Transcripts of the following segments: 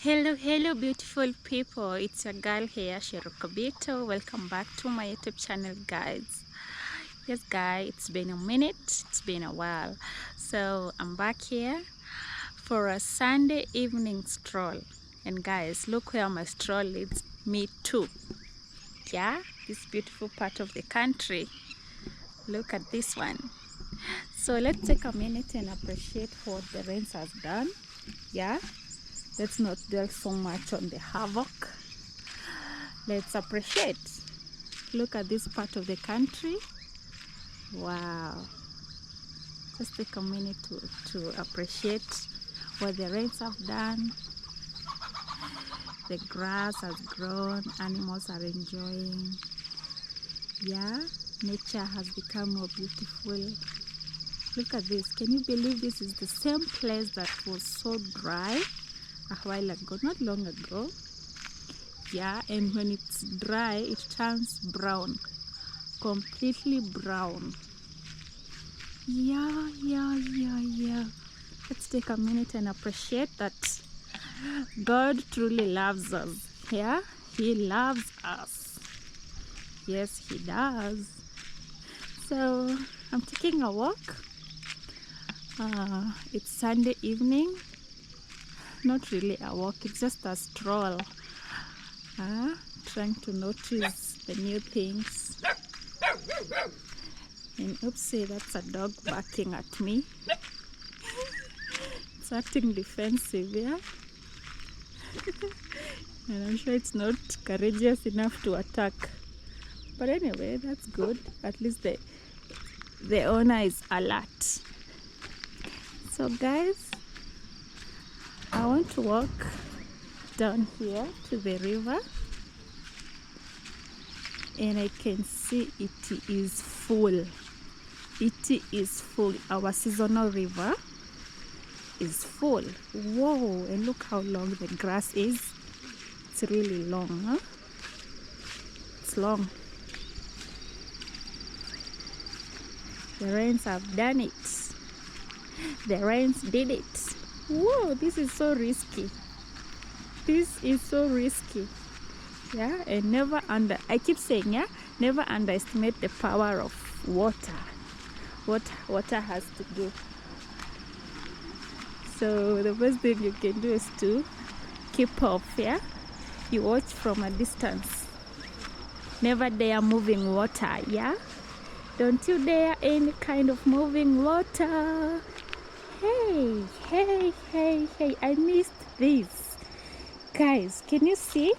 Hello beautiful people, it's your girl here, Shirokobito. Welcome back to my YouTube channel, guys. Yes guys, it's been a minute, it's been a while. So I'm back here for a Sunday evening stroll. And guys, look where my stroll leads me to. Yeah, this beautiful part of the country. Look at this one. So let's take a minute and appreciate what the rains has done. Yeah, let's not dwell so much on the havoc. Let's appreciate. Look at this part of the country. Wow, just take a minute to appreciate what the rains have done. The grass has grown, animals are enjoying. Yeah, nature has become more beautiful. Look at this. Can you believe this is the same place that was so dry a while ago, not long ago? Yeah, and when it's dry it turns brown, completely brown. Yeah. Let's take a minute and appreciate that God truly loves us. Yeah, he loves us. Yes, he does. So I'm taking a walk. It's Sunday evening. Not really a walk, it's just a stroll. Trying to notice the new things. And oopsie, that's a dog barking at me. It's acting defensive, yeah? And I'm sure it's not courageous enough to attack. But anyway, that's good. At least the owner is alert. So guys, I want to walk down here to the river. And I can see it is full. It is full. Our seasonal river is full. Whoa, and look how long the grass is. It's really long, huh? It's long. The rains have done it. The rains did it. Whoa, this is so risky. This is so risky. Yeah, and I keep saying, yeah, never underestimate the power of water. What water has to do. So the best thing you can do is to keep off, yeah? You watch from a distance. Never dare moving water, yeah? Don't you dare any kind of moving water. Hey, I missed this. Guys, can you see?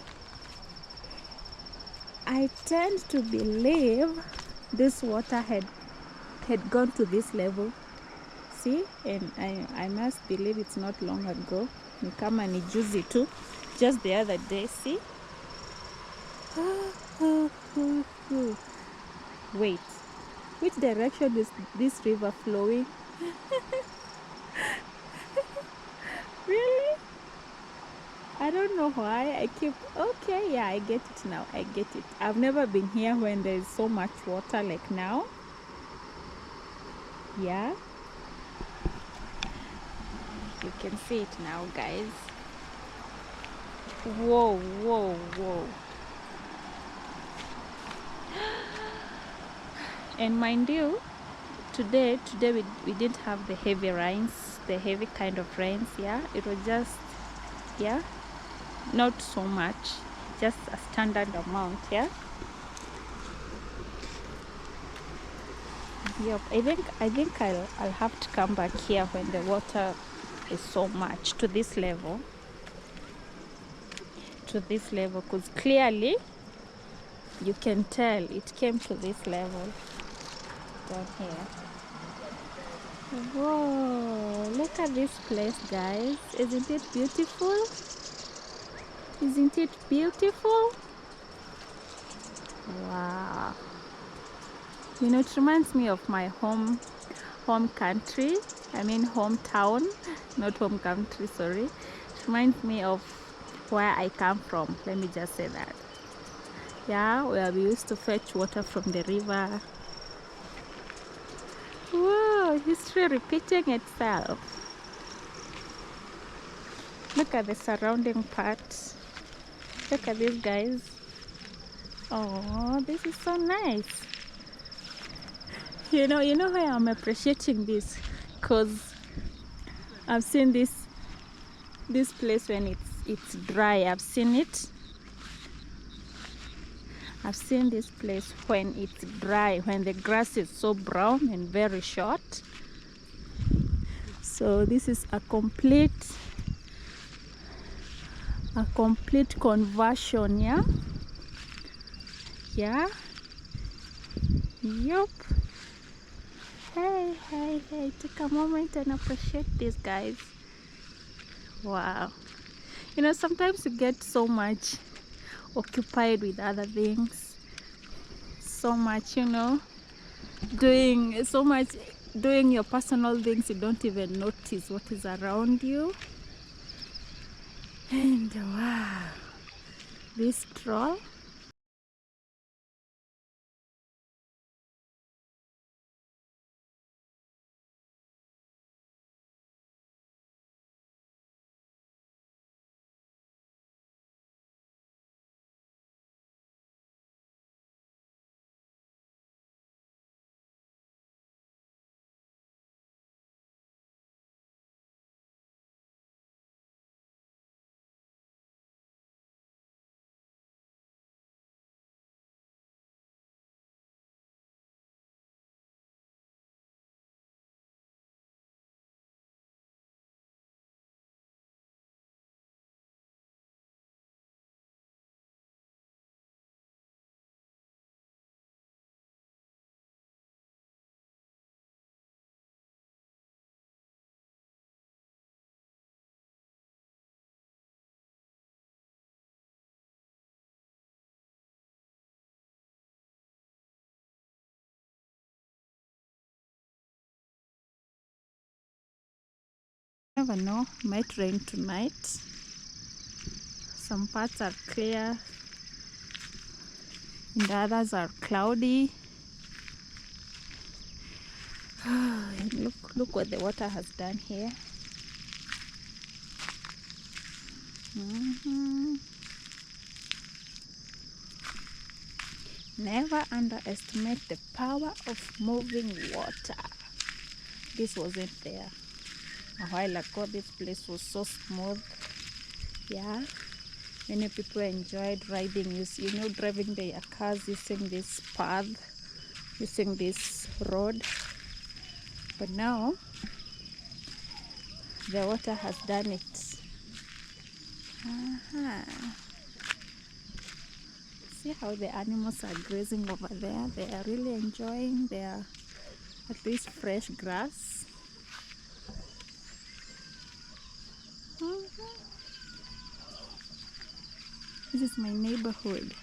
I tend to believe this water had gone to this level. See, and I must believe it's not long ago. Ni kama ni juzi tu, just the other day. See. Wait, which direction is this river flowing? Really? I don't know why I keep. Okay, yeah, I get it now. I get it. I've never been here when there's so much water like now. Yeah, you can see it now, guys. Whoa. And mind you, today we didn't have the heavy rains, the heavy kind of rains. Yeah, it was just, yeah, not so much, just a standard amount. Yeah. Yep, I think I'll have to come back here when the water is so much to this level, because clearly you can tell it came to this level down here. Whoa, look at this place, guys. Isn't it beautiful? Isn't it beautiful? Wow. You know, it reminds me of my home country. I mean hometown, not home country, sorry. It reminds me of where I come from. Let me just say that. Yeah, where we used to fetch water from the river. Whoa, history repeating itself. Look at the surrounding part. Look at these guys. Oh, this is so nice. You know why I'm appreciating this? Because I've seen this place when it's dry. I've seen it. I've seen this place when it's dry, when the grass is so brown and very short. So this is a complete conversion, yeah. Yeah. Yup. Hey, take a moment and appreciate this, guys. Wow. Sometimes you get so much occupied with other things, so much, doing your personal things, you don't even notice what is around you. And wow, this troll. Never know, might rain tonight. Some parts are clear and others are cloudy. And look what the water has done here. Never underestimate the power of moving water. This wasn't there a while ago. This place was so smooth. Yeah, many people enjoyed riding, driving their cars using this path, using this road. But now the water has done it. See how the animals are grazing over there. They are really enjoying their at least fresh grass. This is my neighborhood.